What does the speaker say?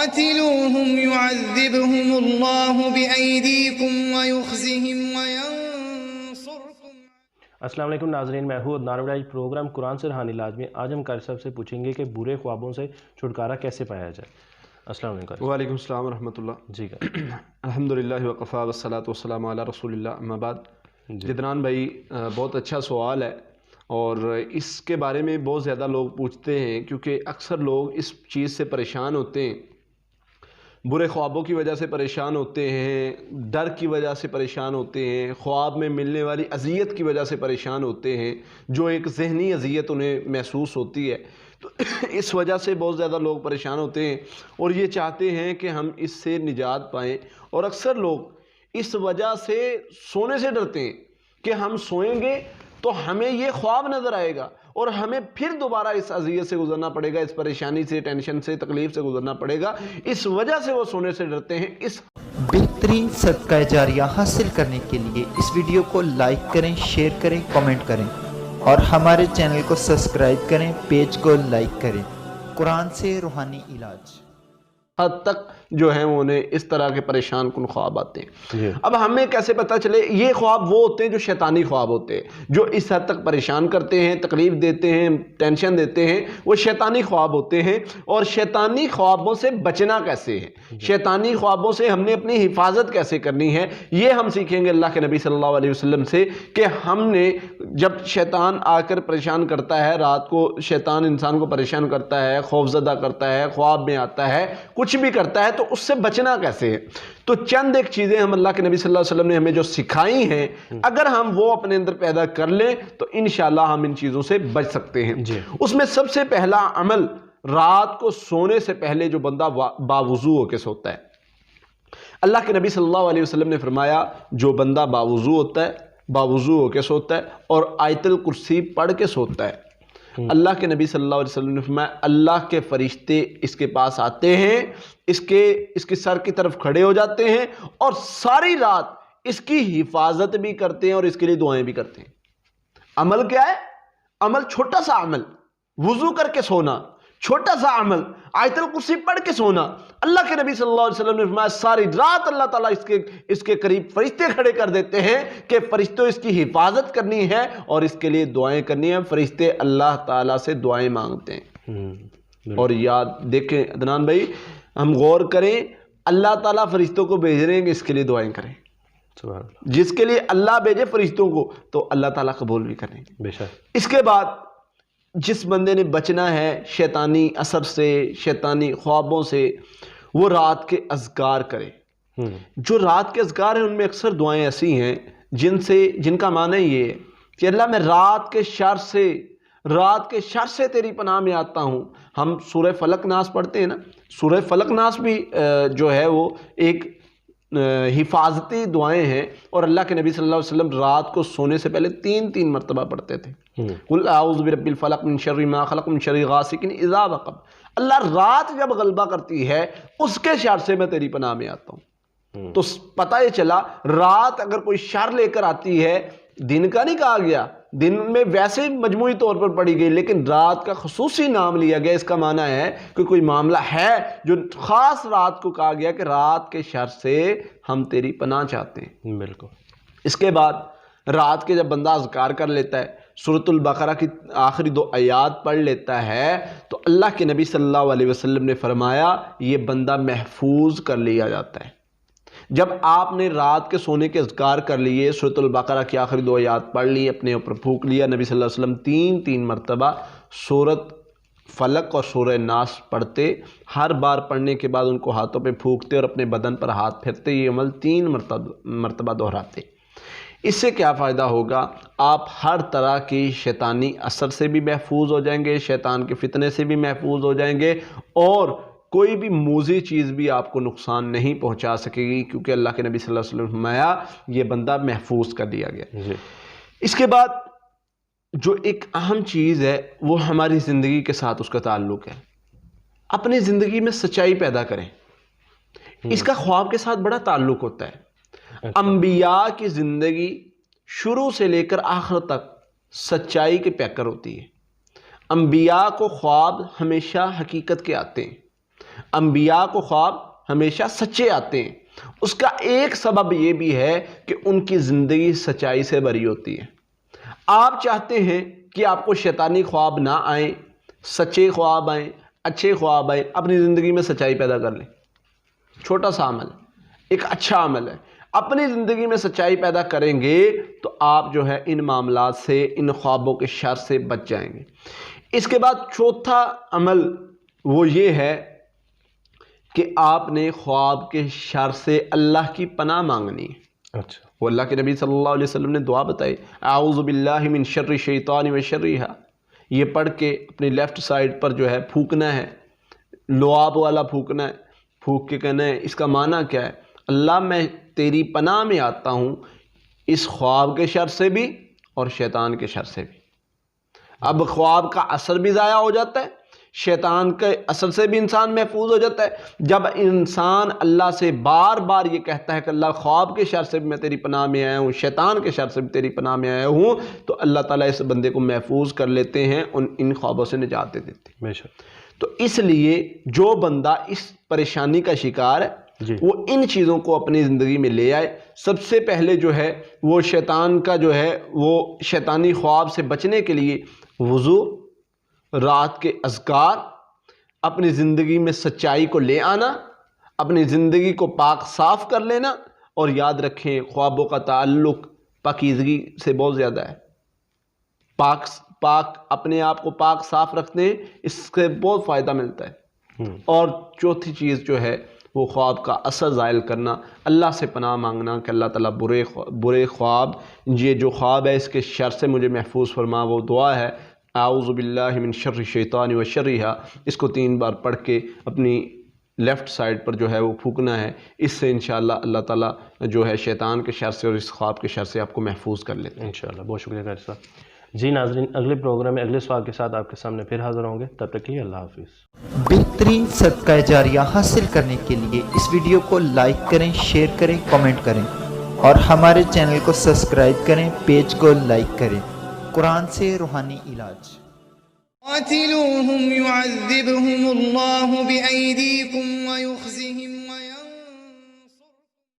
قاتلوهم يعذبهم الله بأيديكم ويخزهم وينصركم. السلام علیکم ناظرین، میں ہوں عدنان وڈائی۔ پروگرام قرآن سے روحانی علاج میں آج ہم قاری صاحب سے پوچھیں گے کہ برے خوابوں سے چھٹکارا کیسے پایا جائے۔ السلام علیکم۔ وعلیکم السلام ورحمۃ اللہ۔ جی الحمدللہ وقفا والصلاۃ والسلام علی رسول اللہ، اما بعد۔ عدنان بھائی، بہت اچھا سوال ہے اور اس کے بارے میں بہت زیادہ لوگ پوچھتے ہیں، کیونکہ اکثر لوگ اس چیز سے پریشان ہوتے ہیں، برے خوابوں کی وجہ سے پریشان ہوتے ہیں، ڈر کی وجہ سے پریشان ہوتے ہیں، خواب میں ملنے والی اذیت کی وجہ سے پریشان ہوتے ہیں، جو ایک ذہنی اذیت انہیں محسوس ہوتی ہے، تو اس وجہ سے بہت زیادہ لوگ پریشان ہوتے ہیں اور یہ چاہتے ہیں کہ ہم اس سے نجات پائیں۔ اور اکثر لوگ اس وجہ سے سونے سے ڈرتے ہیں کہ ہم سوئیں گے تو ہمیں یہ خواب نظر آئے گا اور ہمیں پھر دوبارہ اس اذیت سے گزرنا پڑے گا، اس پریشانی سے، ٹینشن سے، تکلیف سے گزرنا پڑے گا۔ اس وجہ سے وہ سونے سے ڈرتے ہیں۔ اس بہترین صدقہ جاریہ حاصل کرنے کے لیے اس ویڈیو کو لائک کریں، شیئر کریں، کمنٹ کریں اور ہمارے چینل کو سبسکرائب کریں، پیج کو لائک کریں۔ قرآن سے روحانی علاج۔ حد تک جو ہیں انہیں اس طرح کے پریشان کن خواب آتے ہیں۔ اب ہمیں کیسے پتہ چلے؟ یہ خواب وہ ہوتے ہیں جو شیطانی خواب ہوتے ہیں، جو اس حد تک پریشان کرتے ہیں، تکلیف دیتے ہیں، ٹینشن دیتے ہیں، وہ شیطانی خواب ہوتے ہیں۔ اور شیطانی خوابوں سے بچنا کیسے ہے، شیطانی خوابوں سے ہم نے اپنی حفاظت کیسے کرنی ہے، یہ ہم سیکھیں گے اللہ کے نبی صلی اللہ علیہ وسلم سے، کہ ہم نے جب شیطان آ کر پریشان کرتا ہے، رات کو شیطان انسان کو پریشان کرتا ہے، خوفزدہ کرتا ہے، خواب میں آتا ہے، کچھ بھی کرتا ہے، تو اس سے بچنا کیسے ہے۔ تو چند ایک چیزیں ہم اللہ کے نبی صلی اللہ علیہ وسلم نے ہمیں جو سکھائی ہیں، اگر ہم وہ اپنے اندر پیدا کر لیں تو انشاءاللہ ہم ان چیزوں سے بچ سکتے ہیں۔ اس میں سب سے پہلا عمل، رات کو سونے سے پہلے جو بندہ باوضو ہو کے سوتا ہے، اللہ کے نبی صلی اللہ علیہ وسلم نے فرمایا جو بندہ باوضو ہوتا ہے، باوضو ہو کے سوتا ہے اور آیت الکرسی پڑھ کے سوتا ہے، اللہ کے نبی صلی اللہ علیہ وسلم نے فرمایا اللہ کے فرشتے اس کے پاس آتے ہیں، اس کے سر کی طرف کھڑے ہو جاتے ہیں اور ساری رات اس کی حفاظت بھی کرتے ہیں اور اس کے لیے دعائیں بھی کرتے ہیں۔ عمل کیا ہے؟ عمل چھوٹا سا عمل، وضو کر کے سونا، چھوٹا سا عمل، آیت الکرسی پڑھ کے سونا۔ اللہ کے نبی صلی اللہ علیہ وسلم نے فرمایا ساری رات اللہ تعالیٰ اس کے قریب فرشتے کھڑے کر دیتے ہیں کہ فرشتوں اس کی حفاظت کرنی ہے اور اس کے لیے دعائیں کرنی ہیں۔ فرشتے اللہ تعالیٰ سے دعائیں مانگتے ہیں۔ اور یاد دیکھیں عدنان بھائی، ہم غور کریں، اللہ تعالیٰ فرشتوں کو بھیج رہے ہیں کہ اس کے لیے دعائیں کریں۔ جس کے لیے اللہ بھیجے فرشتوں کو تو اللہ تعالیٰ قبول بھی کریں گے بے شک۔ اس کے بعد جس بندے نے بچنا ہے شیطانی اثر سے، شیطانی خوابوں سے، وہ رات کے اذکار کرے۔ جو رات کے اذکار ہیں ان میں اکثر دعائیں ایسی ہیں جن کا معنی یہ ہے کہ اللہ میں رات کے شر سے تیری پناہ میں آتا ہوں۔ ہم سورہ فلق ناس پڑھتے ہیں نا، سورہ فلق ناس بھی جو ہے وہ ایک حفاظتی دعائیں ہیں، اور اللہ کے نبی صلی اللہ علیہ وسلم رات کو سونے سے پہلے 3 مرتبہ پڑھتے تھے۔ قل اعوذ برب الفلق من شر ما خلق من شر غاسق اذا وقب۔ اللہ رات جب غلبہ کرتی ہے اس کے شر سے میں تیری پناہ میں آتا ہوں۔ تو پتہ یہ چلا رات اگر کوئی شر لے کر آتی ہے، دن کا نہیں کہا گیا، دن میں ویسے مجموعی طور پر پڑھی گئی، لیکن رات کا خصوصی نام لیا گیا، اس کا معنی ہے کہ کوئی معاملہ ہے جو خاص رات کو کہا گیا کہ رات کے شر سے ہم تیری پناہ چاہتے ہیں۔ بالکل۔ اس کے بعد رات کے جب بندہ اذکار کر لیتا ہے، سورۃ البقرہ کی آخری 2 آیات پڑھ لیتا ہے، تو اللہ کے نبی صلی اللہ علیہ وسلم نے فرمایا یہ بندہ محفوظ کر لیا جاتا ہے۔ جب آپ نے رات کے سونے کے اذکار کر لیے، سورۃ البقرہ کی آخری 2 آیات پڑھ لی، اپنے اوپر پھونک لیا، نبی صلی اللہ علیہ وسلم 3 مرتبہ سورۃ فلق اور سورہ ناس پڑھتے، ہر بار پڑھنے کے بعد ان کو ہاتھوں پہ پھونکتے اور اپنے بدن پر ہاتھ پھیرتے، یہ عمل 3 مرتبہ دہراتے۔ اس سے کیا فائدہ ہوگا؟ آپ ہر طرح کی شیطانی اثر سے بھی محفوظ ہو جائیں گے، شیطان کے فتنے سے بھی محفوظ ہو جائیں گے، اور کوئی بھی موذی چیز بھی آپ کو نقصان نہیں پہنچا سکے گی، کیونکہ اللہ کے نبی صلی اللہ علیہ وسلم نے فرمایا یہ بندہ محفوظ کر دیا گیا۔ اس کے بعد جو ایک اہم چیز ہے وہ ہماری زندگی کے ساتھ اس کا تعلق ہے۔ اپنی زندگی میں سچائی پیدا کریں، اس کا خواب کے ساتھ بڑا تعلق ہوتا ہے۔ انبیاء کی زندگی شروع سے لے کر آخر تک سچائی کے پیکر ہوتی ہے۔ انبیاء کو خواب ہمیشہ حقیقت کے آتے ہیں۔ انبیاء کو خواب ہمیشہ سچے آتے ہیں۔ اس کا ایک سبب یہ بھی ہے کہ ان کی زندگی سچائی سے بری ہوتی ہے۔ آپ چاہتے ہیں کہ آپ کو شیطانی خواب نہ آئیں، سچے خواب آئیں، اچھے خواب آئیں، اپنی زندگی میں سچائی پیدا کر لیں۔ چھوٹا سا عمل ہے، ایک اچھا عمل ہے۔ اپنی زندگی میں سچائی پیدا کریں گے تو آپ جو ہے ان معاملات سے، ان خوابوں کے شر سے بچ جائیں گے۔ اس کے بعد چوتھا عمل وہ یہ ہے کہ آپ نے خواب کے شر سے اللہ کی پناہ مانگنی ہے۔ اچھا، وہ اللہ کے نبی صلی اللہ علیہ وسلم نے دعا بتائی، اعوذ باللہ من شر الشیطان و شرہا، یہ پڑھ کے اپنی لیفٹ سائڈ پر جو ہے پھونکنا ہے، لعاب والا پھونکنا ہے، پھونک کے کہنا ہے، اس کا معنی کیا ہے؟ اللہ میں تیری پناہ میں آتا ہوں اس خواب کے شر سے بھی اور شیطان کے شر سے بھی۔ اب خواب کا اثر بھی ضائع ہو جاتا ہے، شیطان کے اثر سے بھی انسان محفوظ ہو جاتا ہے۔ جب انسان اللہ سے بار بار یہ کہتا ہے کہ اللہ خواب کے شر سے بھی میں تیری پناہ میں آیا ہوں، شیطان کے شر سے بھی تیری پناہ میں آیا ہوں، تو اللہ تعالیٰ اس بندے کو محفوظ کر لیتے ہیں، ان خوابوں سے نجات دے دیتے ہیں۔ بے شک۔ تو اس لیے جو بندہ اس پریشانی کا شکار ہے جی، وہ ان چیزوں کو اپنی زندگی میں لے آئے۔ سب سے پہلے جو ہے وہ شیطان کا جو ہے وہ شیطانی خواب سے بچنے کے لیے وضو، رات کے اذکار، اپنی زندگی میں سچائی کو لے آنا، اپنی زندگی کو پاک صاف کر لینا، اور یاد رکھیں خوابوں کا تعلق پاکیزگی سے بہت زیادہ ہے۔ پاک اپنے آپ کو پاک صاف رکھتے ہیں، اس سے بہت فائدہ ملتا ہے۔ اور چوتھی چیز جو ہے وہ خواب کا اثر زائل کرنا، اللہ سے پناہ مانگنا کہ اللہ تعالیٰ برے خواب، یہ جو خواب ہے اس کے شر سے مجھے محفوظ فرما۔ وہ دعا ہے اعوذ باللہ من شر الشیطان و شرہا، اس کو 3 بار پڑھ کے اپنی لیفٹ سائڈ پر جو ہے وہ پھونکنا ہے۔ اس سے انشاءاللہ اللہ تعالیٰ جو ہے شیطان کے شر سے اور اس خواب کے شر سے آپ کو محفوظ کر لیتے ہیں انشاءاللہ۔ بہت شکریہ قاری صاحب۔ جی ناظرین، اگلے پروگرام میں اگلے سوال کے ساتھ آپ کے سامنے پھر حاضر ہوں گے، تب تک کے لیے اللہ حافظ۔ بہترین صدقہ جاریہ حاصل کرنے کے لیے اس ویڈیو کو لائک کریں، شیئر کریں، کمنٹ کریں اور ہمارے چینل کو سبسکرائب کریں، پیج کو لائک کریں۔ قرآن سے روحانی علاج۔ قاتلوهم يعذبهم الله بأيديكم ويخزهم